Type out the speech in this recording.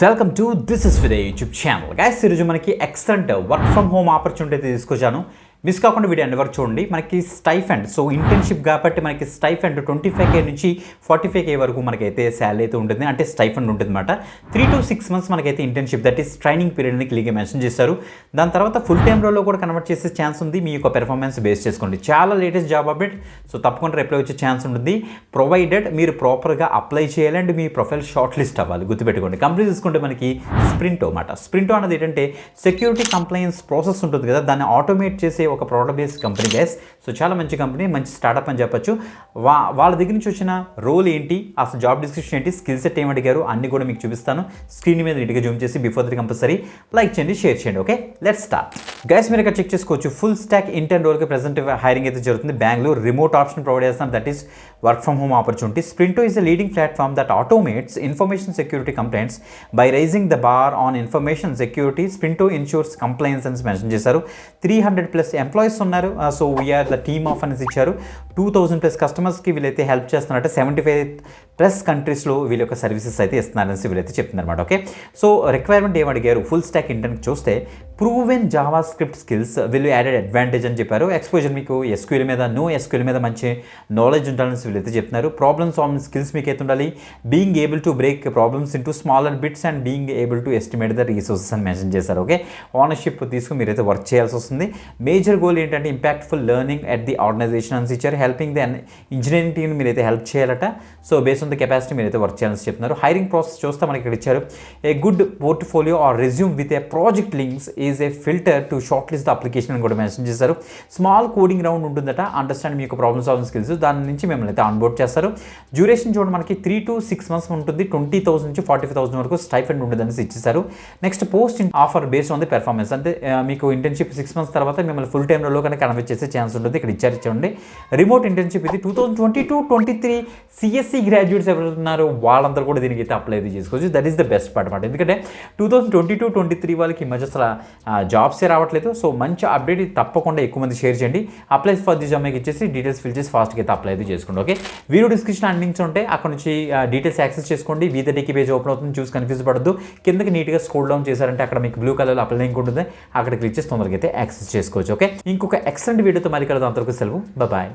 Welcome to this is విదే YouTube channel guys. ఈరోజు మనకి excellent work from home opportunity తీసుకొచ్చాను. మిస్ కాకుండా వీడియో అన్ని వరకు చూడండి. మనకి స్టైఫండ్, సో ఇంటర్న్షిప్ కాబట్టి మనకి స్టైఫండ్ 25K నుంచి 45K వరకు మనకైతే శాలరీ అయితే ఉంటుంది, అంటే స్టైఫండ్ ఉంటుంది అనమాట. 3 to 6 months మనకైతే internship, that is training period అని క్లియర్గా మెన్షన్ చేశారు. దాని తర్వాత ఫుల్ టైమ్ రోల్లో కూడా కన్వర్ట్ చేసే ఛాన్స్ ఉంది. మీ యొక్క పెర్ఫార్మెన్స్ బేస్ చేసుకోండి. చాలా లేటెస్ట్ జాబ్ అప్డేట్, సో తప్పకుండా రిప్లై వచ్చే ఛాన్స్ ఉంటుంది, ప్రొవైడెడ్ మీరు ప్రాపర్గా అప్లై చేయాలి and me profile short list అవ్వాలి. గుర్తుపెట్టుకోండి. కంప్లీట్ తీసుకుంటే మనకి స్ప్రింటో అన్నమాట. స్ప్రింటో అనేది ఏంటంటే సెక్యూరిటీ కంప్లైన్స్ ప్రాసెస్ ఉంటుంది కదా, దాన్ని ఆటోమేట్ చేసే ఒక product based company guys. So చాలా మంచి కంపెనీ, మంచి స్టార్టప్ అని చెప్పొచ్చు. వాళ్ళ దగ్గర నుంచి వచ్చిన రోల్ ఏంటి, అసలు జాబ్ డిస్క్రిప్షన్ ఏంటి, స్కిల్ సెట్ ఏమి అడిగారు అన్ని కూడా మీకు చూపిస్తాను. స్క్రీన్ మీద నీట్గా జూమ్ చేసి బిఫోర్ ది కంపల్సరీ లైక్ చేయండి, షేర్ చేయండి. Okay, let's start guys. మీరు ఇక్కడ చెక్ చేసుకోవచ్చు. ఫుల్ స్టాక్ ఇంటర్న్ రోల్కి ప్రెసెంట్ హైరింగ్ అయితే జరుగుతుంది. బెంగళూరు రిమోట్ ఆప్షన్ ప్రొవైడ్ చేస్తాం, that is work from home opportunity. Sprinto is the leading platform that automates information security complaints by raising the bar on information security. Sprinto ensures compliance అని mention చేశారు. 300+ employees ఉన్నారు. So we are the team of అనేసి ఇచ్చారు. 2000+ కస్టమర్స్కి వీళ్ళైతే help చేస్తున్నారంటే 75+ కంట్రీస్లో వీళ్ళ యొక్క సర్వీసెస్ అయితే ఇస్తున్నారనేసి వీళ్ళైతే చెప్తున్నారన్నమాట. ఓకే, సో రిక్వైర్మెంట్ ఏం అడిగారు, ఫుల్ స్టాక్ ఇంటర్న్ చూస్తే proven Java script skills will added advantage అని చెప్పారు. ఎక్స్పోజర్ మీకు SQL మీద, నో SQL మీద మంచి నాలెడ్జ్ ఉండాలని వీళ్ళైతే చెప్తున్నారు. ప్రాబ్లమ్ సాల్వింగ్ స్కిల్స్ మీకు అయితే ఉండాలి. Being able to break problems into smaller bits and being able to estimate the resources అని మెన్షన్ చేశారు. ఓకే, ఓనర్షిప్ తీసుకుని మీరైతే వర్క్ చేయాల్సి వస్తుంది. మేజర్ గోల్ ఏంటంటే impactful learning at the organisation అని ఇచ్చారు. హెల్పింగ్ ది ఇంజనీరింగ్ టీమ్ మీరైతే హెల్ప్ చేయాలట. So based on the capacity మీరైతే వర్క్ చేయాలని చెప్తున్నారు. హైరింగ్ ప్రాసెస్ చూస్తే మనకి ఇక్కడ ఇచ్చారు. A good portfolio or resume with a project links is a filter to short list the application అని కూడా మెన్షన్ చేశారు. స్మాల్ కోడింగ్ రౌండ్ ఉంటుందట. అండర్స్టాండ్ మీ యొక్క ప్రాబ్లమ్ సాల్వింగ్ స్కిల్స్, దాని నుంచి మిమ్మల్ని అయితే ఆన్బోర్డ్ చేస్తారు. డ్యూరేషన్ చూడండి మనకి 3 to 6 months ఉంటుంది. 20,000 నుంచి 45,000 వరకు స్టైఫండ్ ఉంటుంది అనేసి ఇచ్చేసారు. Next post offer based on the performance, అంటే మీకు ఇంటర్న్షిప్ 6 months తర్వాత మిమ్మల్ని ఫుల్ టైమ్ రోల్లో కనుక కన్వర్ట్ చేసే ఛాన్స్ ఉంటుంది. ఇక్కడ ఇచ్చారు. రిమోట్ ఇంటర్న్షిప్ ఇది 2022-23 CSE గ్రాడ్యుయేట్స్ ఎవరు ఉన్నారు వాళ్ళందరూ కూడా దీనికి అయితే అప్లై అయితే చేసుకోవచ్చు. That is the best part అనమాట. ఎందుకంటే 2022-23 వాళ్ళకి ఈ మధ్య అసలు జాబ్సే రావట్లేదు. సో మంచి అప్డేట్ తప్పకుండా ఎక్కువ మంది షేర్ చేయండి. అప్లై ఫర్ ది జాబ్ మీకు ఇచ్చేసి డీటెయిల్స్ ఫిల్ చేసి ఫాస్ట్గా అయితే అప్లై అయితే చేసుకోండి. ఓకే, వీడియో డిస్క్రిప్షన్ అన్ని లింక్స్ ఉంటాయి, అక్కడ నుంచి డీటెయిల్స్ యాక్సెస్ చేసుకోండి. వీదటికి పేజ్ ఓపెన్ అవుతుంది, చూసి కన్ఫ్యూజ్ పడద్దు. కిందకి నీట్గా స్క్రోల్ డౌన్ చేశారంటే అక్కడ మీకు బ్లూ కలర్లో అప్లై లింక్ ఉంటుంది, అక్కడ క్లిక్ చేసి తొందరగా అయితే యాక్సెస్ చేసుకోవచ్చు. ఓకే, ఇంకొక ఎక్సలెంట్ వీడియోతో మళ్ళీ కలుద్దాం. అంతవరకు సెలవు, బాయ్.